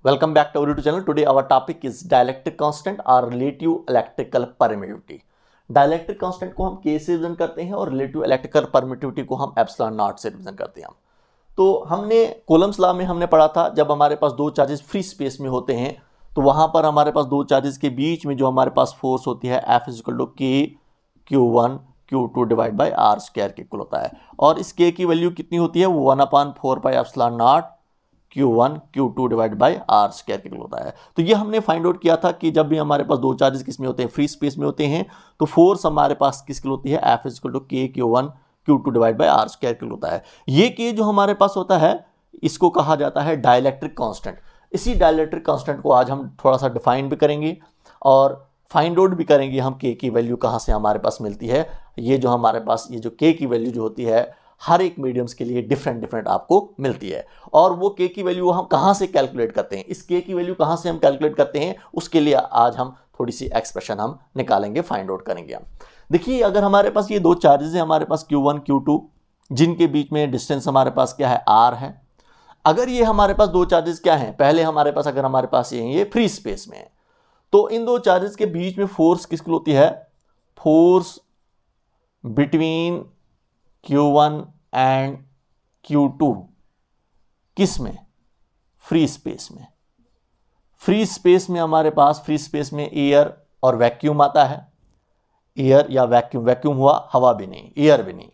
Welcome back to our YouTube channel. Today our topic is dielectric constant or relative electrical permittivity. Dielectric constant को हम K से represent करते हैं और relative electrical permittivity को हम एप्सिलॉन नॉट से रिप्रेजेंट करते हैं। तो हमने कूलम्स लॉ में हमने पढ़ा था, जब हमारे पास दो चार्जेस फ्री स्पेस में होते हैं तो वहां पर हमारे पास दो चार्जेस के बीच में जो हमारे पास फोर्स होती है F equal to K Q1 Q2 divide by r square के इक्वल होता है। और इस K की वैल्यू कितनी होती है, वो 1/4 pi epsilon naught Q1 Q2 divide by r square के इक्वल होता है। तो ये हमने फाइंड आउट किया था कि जब भी हमारे पास दो चार्जेस किस में होते हैं, फ्री स्पेस में होते हैं, तो फोर्स हमारे पास किसके लिए होती है, F equal to K Q1 Q2 divide by r square के लिए होता है। ये K जो हमारे पास होता है इसको कहा जाता है डाइलेक्ट्रिक कांस्टेंट। इसी डाइलेक्ट्रिक कांस्टेंट को आज हम थोड़ा सा डिफाइन भी करेंगे और फाइंड आउट भी करेंगे हम K की वैल्यू कहाँ से हमारे पास मिलती है। ये जो हमारे पास ये जो K की वैल्यू जो होती है हर एक मीडियम्स के लिए डिफरेंट आपको मिलती है। और वो K की वैल्यू हम कहाँ से कैलकुलेट करते हैं, इस K की वैल्यू कहाँ से हम कैलकुलेट करते हैं, उसके लिए आज हम थोड़ी सी एक्सप्रेशन हम निकालेंगे, फाइंड आउट करेंगे हम। देखिए, अगर हमारे पास ये दो चार्जेस है, हमारे पास Q1 Q2, जिनके बीच में डिस्टेंस हमारे पास क्या है, R है। अगर ये हमारे पास दो चार्जेस क्या हैं, पहले हमारे पास अगर हमारे पास ये फ्री स्पेस में है, तो इन दो चार्जेस के बीच में फोर्स किसकी होती है, force between Q1 and Q2 किस में, फ्री स्पेस में। फ्री स्पेस में हमारे पास, फ्री स्पेस में एयर और वैक्यूम आता है। एयर या वैक्यूम, वैक्यूम हुआ हवा भी नहीं, एयर भी नहीं।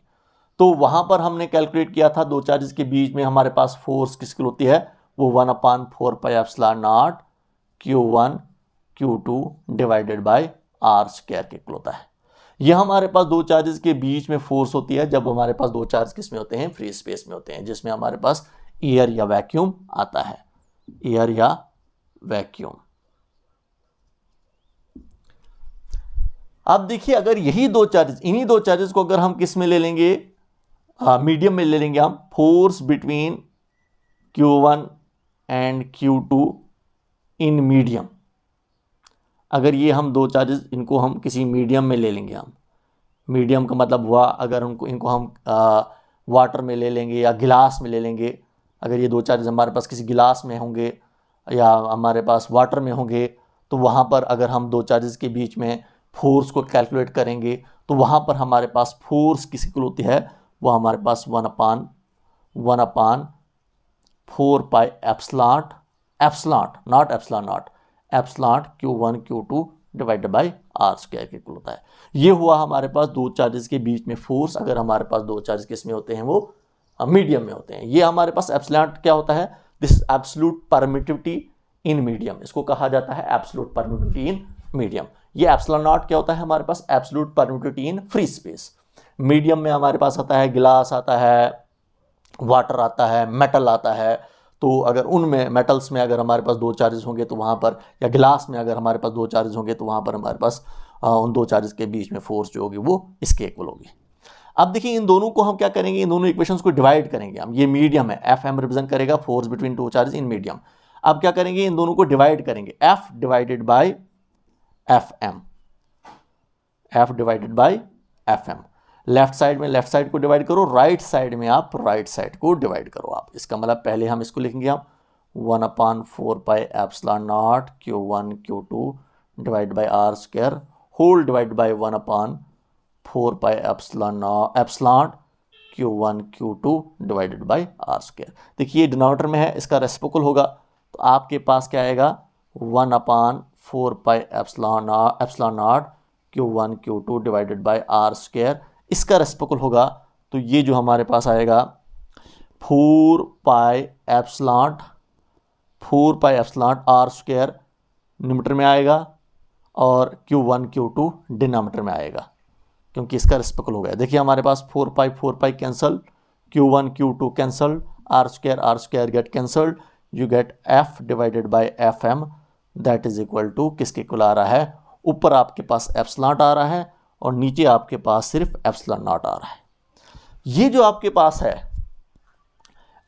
तो वहां पर हमने कैलकुलेट किया था दो चार्जेस के बीच में हमारे पास फोर्स किसकी होती है, वो 1/4 pi epsilon naught Q1 Q2 divided by r square के इक्वल होता है। यह हमारे पास दो चार्जेस के बीच में फोर्स होती है जब हमारे पास दो चार्ज किस में होते हैं, फ्री स्पेस में होते हैं, जिसमें हमारे पास एयर या वैक्यूम आता है, एयर या वैक्यूम। अब देखिए, अगर यही दो चार्जेस, इन्हीं दो चार्जेस को अगर हम किस में ले लेंगे, मीडियम में ले लेंगे हम, force between Q1 and Q2 in medium. अगर ये हम दो चार्जेस इनको हम किसी मीडियम में ले लेंगे, हम मीडियम का मतलब हुआ अगर इनको हम वाटर में ले लेंगे या गिलास में ले लेंगे। अगर ये दो चार्जेस हमारे पास किसी गिलास में होंगे या हमारे पास वाटर में होंगे, तो वहाँ पर अगर हम दो चार्जेस के बीच में फोर्स को कैलकुलेट करेंगे तो वहाँ पर हमारे पास फोर्स किसी को होती है, वो हमारे पास 1/4 pi epsilon naught epsilon naught epsilon Q1 Q2 divided by r square के इक्वल होता है। ये हुआ हमारे पास दो चार्जेस के बीच में फोर्स, अगर हमारे पास दो चार्जेस किस में होते हैं, वो मीडियम में होते हैं। ये हमारे पास एप्सिलॉन क्या होता है, this is absolute permittivity in medium, इसको कहा जाता है एब्सोल्यूट परमिटिविटी इन मीडियम। ये एप्सिलॉन नॉट क्या होता है, हमारे पास absolute permittivity in free space. Medium में हमारे पास आता है गिलास आता है, वाटर आता है, मेटल आता है। तो अगर उनमें मेटल्स में अगर हमारे पास दो चार्जेस होंगे तो वहाँ पर, या गिलास में अगर हमारे पास दो चार्जेस होंगे तो वहाँ पर हमारे पास उन दो चार्जेस के बीच में फोर्स जो होगी वो इसके इक्वल होगी। अब देखिए, इन दोनों को हम क्या करेंगे, इन दोनों इक्वेशंस को डिवाइड करेंगे हम। ये मीडियम है, FM रिप्रेजेंट करेगा force between two charges in medium. अब क्या करेंगे, इन दोनों को डिवाइड करेंगे, F divided by FM, F divided by FM। Left side में लेफ्ट साइड को डिवाइड करो, राइट साइड में आप राइट साइड को डिवाइड करो आप। इसका मतलब पहले हम इसको लिखेंगे हम 1/4 pi epsilon naught Q1 Q2 divide by r square whole divide by 1/4 pi epsilon Q1 Q2 divided by r square. देखिए, डिनोमिनेटर में है, इसका रेसिप्रोकल होगा तो आपके पास क्या आएगा, 1/4 pi epsilon naught Q1 Q2 divided by r square, इसका रेसिप्रोकल होगा तो ये जो हमारे पास आएगा 4 pi epsilon r square numerator में आएगा और Q1 Q2 डिनोमिनेटर में आएगा, क्योंकि इसका रेसिप्रोकल हो गया। देखिए, हमारे पास 4 pi cancel, Q1 Q2 cancel, r square get cancelled, you get F divided by FM, that is equal to किसके इक्वल आ रहा है, ऊपर आपके पास एप्सिलॉन आ रहा है और नीचे आपके पास सिर्फ एप्सिलॉन नॉट आ रहा है। ये जो आपके पास है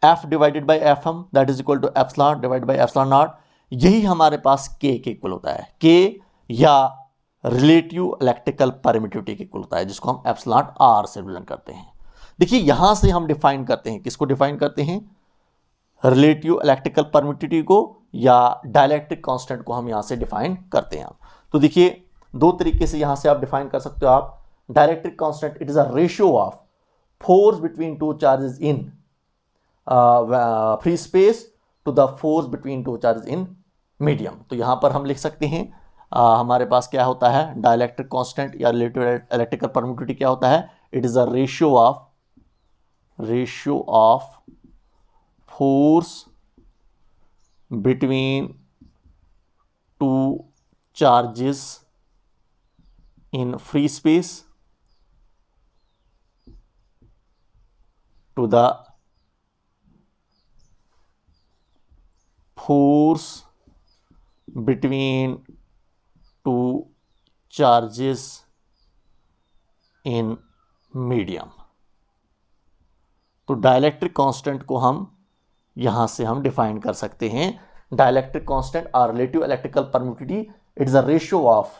F divided by FM that is equal to epsilon divided by epsilon naught, यही हमारे पास K के इक्वल होता है, K या रिलेटिव इलेक्ट्रिकल परमिटिविटी के इक्वल होता है, जिसको हम एप्सिलॉन R से रिप्रेजेंट करते हैं। देखिए, यहां से हम डिफाइन करते हैं, किसको डिफाइन करते हैं, रिलेटिव इलेक्ट्रिकल परमिटिविटी को या डाइलेक्ट्रिक कांस्टेंट को हम यहाँ से डिफाइन करते हैं। तो देखिए दो तरीके से यहाँ से आप डिफाइन कर सकते हो। आप dielectric constant it is a ratio of force between two charges in free space to the force between two charges in medium. तो यहाँ पर हम लिख सकते हैं हमारे पास क्या होता है डाइलेक्ट्रिक कांस्टेंट या रिलेटिव इलेक्ट्रिकल परमिटिविटी क्या होता है, it is a ratio of force between two charges in free space to the force between two charges in medium. तो डाइलेक्ट्रिक कांस्टेंट को हम यहां से हम डिफाइन कर सकते हैं। डाइलेक्ट्रिक कांस्टेंट और relative electrical permittivity it is a ratio of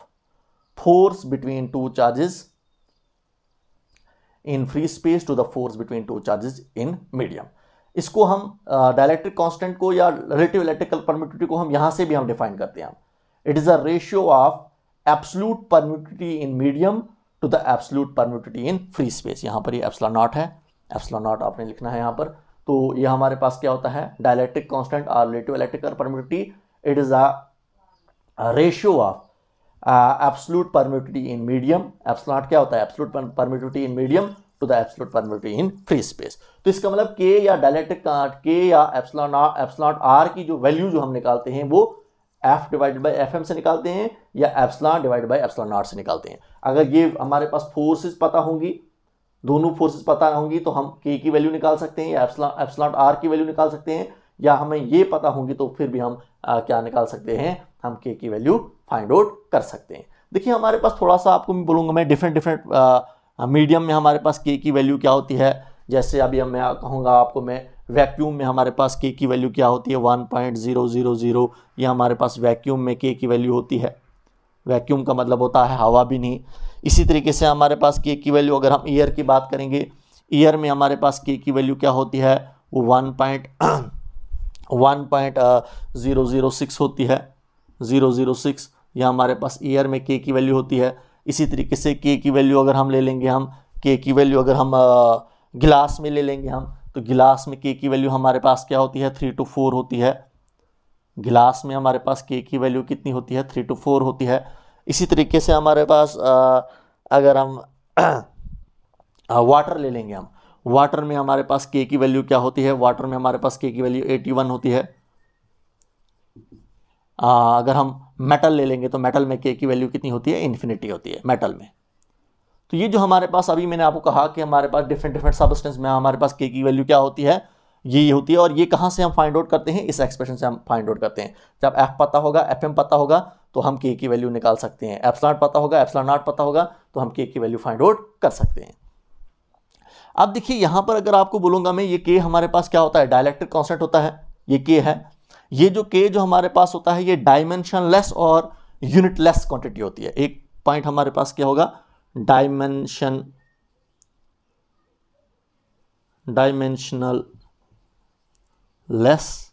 force between two charges in free space to the force between two charges in medium. इसको हम डाइलेक्ट्रिक कांस्टेंट को या रिलेटिव इलेक्ट्रिकल परमिटिविटी को हम यहां से भी हम डिफाइन करते हैं। It is a ratio of absolute permittivity in medium to the absolute permittivity in free space. यहां पर ये एप्सिलॉन नॉट है, एप्सिलॉन नॉट आपने लिखना है यहां पर। तो ये हमारे पास क्या होता है डाइलेक्ट्रिक कांस्टेंट और relative electrical permittivity it is a ratio of absolute permittivity in medium. Epsilon naught क्या होता है absolute permittivity in medium to the absolute permittivity in free space. तो इसका मतलब के या डाइलेक्ट्रिक के या एप्सिलॉन आर की जो वैल्यू जो हम निकालते हैं वो F divided by F M से निकालते हैं या epsilon divided by epsilon naught से निकालते हैं। अगर ये हमारे पास फोर्सेस पता होंगी, दोनों फोर्सेस पता होंगी तो हम के की वैल्यू निकाल सकते हैं या एप्सिलॉन आर की वैल्यू निकाल सकते हैं, या हमें ये पता होंगी तो फिर भी हम क्या निकाल सकते हैं हम के की वैल्यू फाइंड आउट कर सकते हैं। देखिए हमारे पास थोड़ा सा आपको मैं बोलूँगा मैं डिफरेंट मीडियम में हमारे पास के की वैल्यू क्या होती है। जैसे अभी मैं कहूँगा आपको मैं वैक्यूम में हमारे पास के की वैल्यू क्या होती है 1.000, ये हमारे पास वैक्यूम में के की वैल्यू होती है। वैक्यूम का मतलब होता है हवा भी नहीं। इसी तरीके से हमारे पास के की वैल्यू अगर हम ईयर की बात करेंगे, ईयर में हमारे पास के की वैल्यू क्या होती है वो 1.006 होती है, 006 यह हमारे पास ईयर में के की वैल्यू होती है। इसी तरीके से के की वैल्यू अगर हम ले लेंगे हम के की वैल्यू अगर हम गिलास में ले लेंगे हम तो गिलास में के की वैल्यू हमारे पास क्या होती है 3 to 4 होती है। गिलास में हमारे पास के की वैल्यू कितनी होती है 3 to 4 होती है। इसी तरीके से हमारे पास अगर हम वाटर ले लेंगे हम, वाटर में हमारे पास के की वैल्यू क्या होती है, वाटर में हमारे पास के की वैल्यू 81 होती है। अगर हम मेटल ले लेंगे तो मेटल में के की वैल्यू कितनी होती है इन्फिनिटी होती है मेटल में। तो ये जो हमारे पास अभी मैंने आपको कहा कि हमारे पास डिफरेंट सब्सटेंस में हमारे पास के की वैल्यू क्या होती है ये होती है। और ये कहाँ से हम फाइंड आउट करते हैं, इस एक्सप्रेशन से हम फाइंड आउट करते हैं। जब एफ पता होगा एफ एम पता होगा तो हम के की वैल्यू निकाल सकते हैं, एप्सिलॉन पता होगा एप्सिलॉन नॉट पता होगा तो हम के की वैल्यू फाइंड आउट कर सकते हैं। अब देखिए यहाँ पर अगर आपको बोलूँगा मैं ये के हमारे पास क्या होता है डाइलेक्ट्रिक कांस्टेंट होता है, ये के है। ये जो के जो हमारे पास होता है ये डायमेंशनलेस और यूनिटलेस क्वांटिटी होती है। एक पॉइंट हमारे पास क्या होगा dimensional less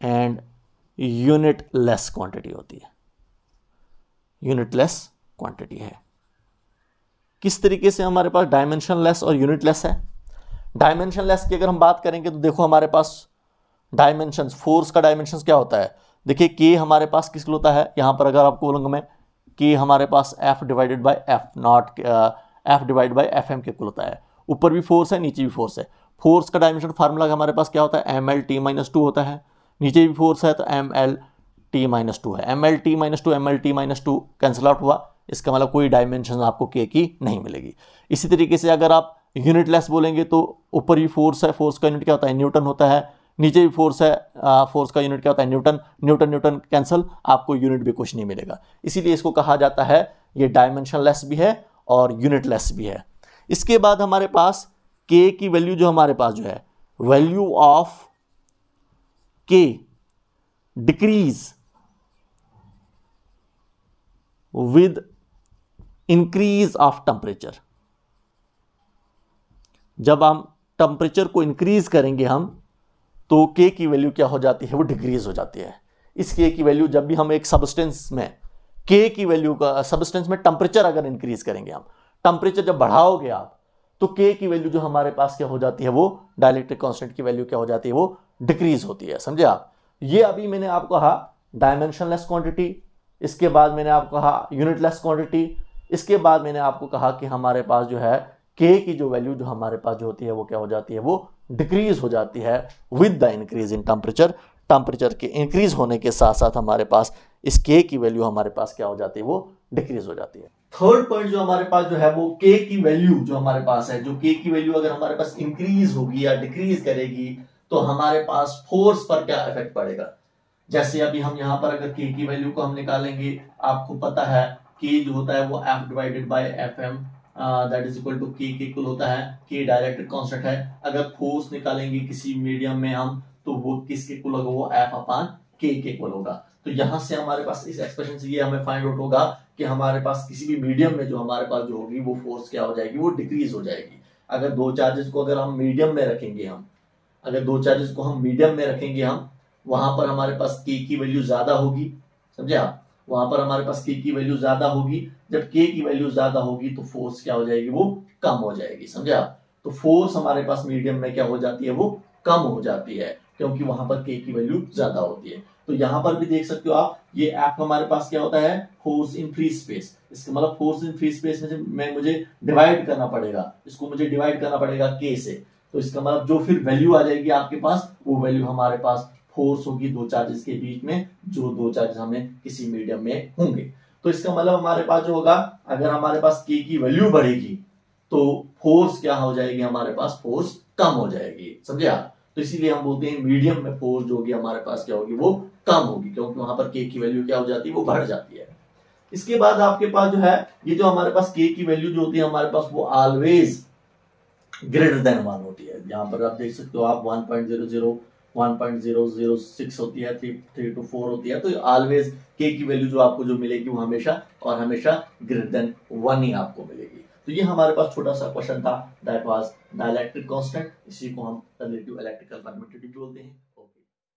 and unitless quantity होती है, यूनिटलेस क्वांटिटी है। किस तरीके से हमारे पास डायमेंशनलेस और यूनिटलेस है। डायमेंशनलेस की अगर हम बात करेंगे तो देखो हमारे पास डायमेंशन फोर्स का डायमेंशन क्या होता है, देखिए के हमारे पास किस होता है, यहां पर अगर आपको बोलूंगा मैं के हमारे पास F divided by F naught F divide by F M के कुल होता है। ऊपर भी फोर्स है नीचे भी फोर्स है। फोर्स का डायमेंशन फार्मूला हमारे पास क्या होता है ml_t-2 होता है। नीचे भी फोर्स है तो ml_t-2 है। ml_t-2 कैंसिल आउट हुआ, इसका मतलब कोई डायमेंशन आपको के की नहीं मिलेगी। इसी तरीके से अगर आप यूनिटलेस बोलेंगे तो ऊपर भी फोर्स है, फोर्स का यूनिट क्या होता है न्यूटन होता है। नीचे भी फोर्स है, फोर्स का यूनिट क्या होता है न्यूटन, न्यूटन कैंसिल, आपको यूनिट भी कुछ नहीं मिलेगा। इसीलिए इसको कहा जाता है ये डायमेंशनलेस भी है और यूनिटलेस भी है। इसके बाद हमारे पास के की वैल्यू जो हमारे पास जो है वैल्यू ऑफ के decrease with increase of temperature. जब हम टेम्परेचर को इंक्रीज करेंगे हम तो के की वैल्यू क्या हो जाती है, वो डिक्रीज हो जाती है। इस के की वैल्यू जब भी हम एक सबस्टेंस में के की वैल्यू का, सबस्टेंस में टेम्परेचर अगर इंक्रीज करेंगे हम, टेम्परेचर जब बढ़ाओगे आप, तो के की वैल्यू जो हमारे पास क्या हो जाती है, वो डाइलेक्ट्रिक कांस्टेंट की वैल्यू क्या हो जाती है, वो डिक्रीज होती है। समझे आप? ये अभी मैंने आपको कहा डायमेंशनलेस क्वांटिटी, इसके बाद मैंने आपको कहा यूनिटलेस क्वांटिटी, इसके बाद मैंने आपको कहा कि हमारे पास जो है के की जो वैल्यू जो हमारे पास जो होती है वो क्या हो जाती है, वो डिक्रीज हो जाती है with the increase in temperature. Temperature के इंक्रीज होने के साथ साथ हमारे पास इस के की वैल्यू हमारे पास क्या हो जाती है, वो डिक्रीज हो जाती है। थर्ड पॉइंट जो हमारे पास जो है वो के की वैल्यू जो हमारे पास है, जो के की वैल्यू अगर हमारे पास इंक्रीज होगी या डिक्रीज करेगी तो हमारे पास फोर्स पर क्या इफेक्ट पड़ेगा। जैसे अभी हम यहाँ पर अगर के की वैल्यू को हम निकालेंगे, आपको पता है के जो होता है वो F divided by F M that is equal to K equal होता है के डायरेक्ट कांस्टेंट है। अगर फोर्स निकालेंगे किसी मीडियम में हम, तो वो किसके इक्वल होगा, वो एफ अपान के इक्वल होगा। तो यहां से हमारे पास इस एक्सप्रेशन से ये हमें फाइंड आउट होगा कि हमारे पास किसी भी मीडियम में जो हमारे पास जो होगी वो फोर्स क्या हो जाएगी, वो डिक्रीज हो जाएगी। अगर दो चार्जेस को अगर हम मीडियम में रखेंगे, हम अगर दो चार्जेस को हम मीडियम में रखेंगे, हम वहां पर हमारे पास के की वैल्यू ज्यादा होगी। समझे आप? वहां पर हमारे पास के की वैल्यू ज्यादा होगी। जब के की वैल्यू ज्यादा होगी तो फोर्स क्या हो जाएगी, वो कम हो जाएगी। समझे आप? तो फोर्स हमारे पास मीडियम में क्या हो जाती है, वो कम हो जाती है, क्योंकि वहां पर के की वैल्यू ज्यादा होती है। तो यहां पर भी देख सकते हो आप, ये एफ हमारे पास क्या होता है, फोर्स इन फ्री स्पेस। इसका मतलब फोर्स इन फ्री स्पेस में मुझे डिवाइड करना पड़ेगा, इसको मुझे डिवाइड करना पड़ेगा के से। तो इसका मतलब जो फिर वैल्यू आ जाएगी आपके पास, वो वैल्यू हमारे पास फोर्स होगी दो चार्जेस के बीच में, जो दो चार्जेस हमें किसी मीडियम में होंगे। तो इसका मतलब हमारे पास जो होगा, अगर हमारे पास के की वैल्यू बढ़ेगी तो फोर्स क्या हो जाएगी, हमारे पास फोर्स कम हो जाएगी। समझे आप? तो इसीलिए हम बोलते हैं मीडियम में फोर्स जो होगी हमारे पास क्या होगी, वो कम होगी, क्योंकि वहां पर के की वैल्यू क्या हो जाती है, वो बढ़ जाती है। इसके बाद आपके पास जो है, ये जो हमारे पास के की वैल्यू जो होती है हमारे पास, वो ऑलवेज ग्रेटर देन 1 होती है। यहाँ पर आप देख सकते हो आप 1.00 1.006 होती है, 3 to 4 होती है। तो ऑलवेज के की वैल्यू जो आपको जो मिलेगी वो हमेशा और हमेशा ग्रेटर देन 1 ही आपको मिलेगी। तो ये हमारे पास छोटा सा क्वेश्चन था, दैट वाज डाइलेक्ट्रिक कांस्टेंट। इसी को हम रिलेटिव इलेक्ट्रिकल परमिटिविटी बोलते हैं।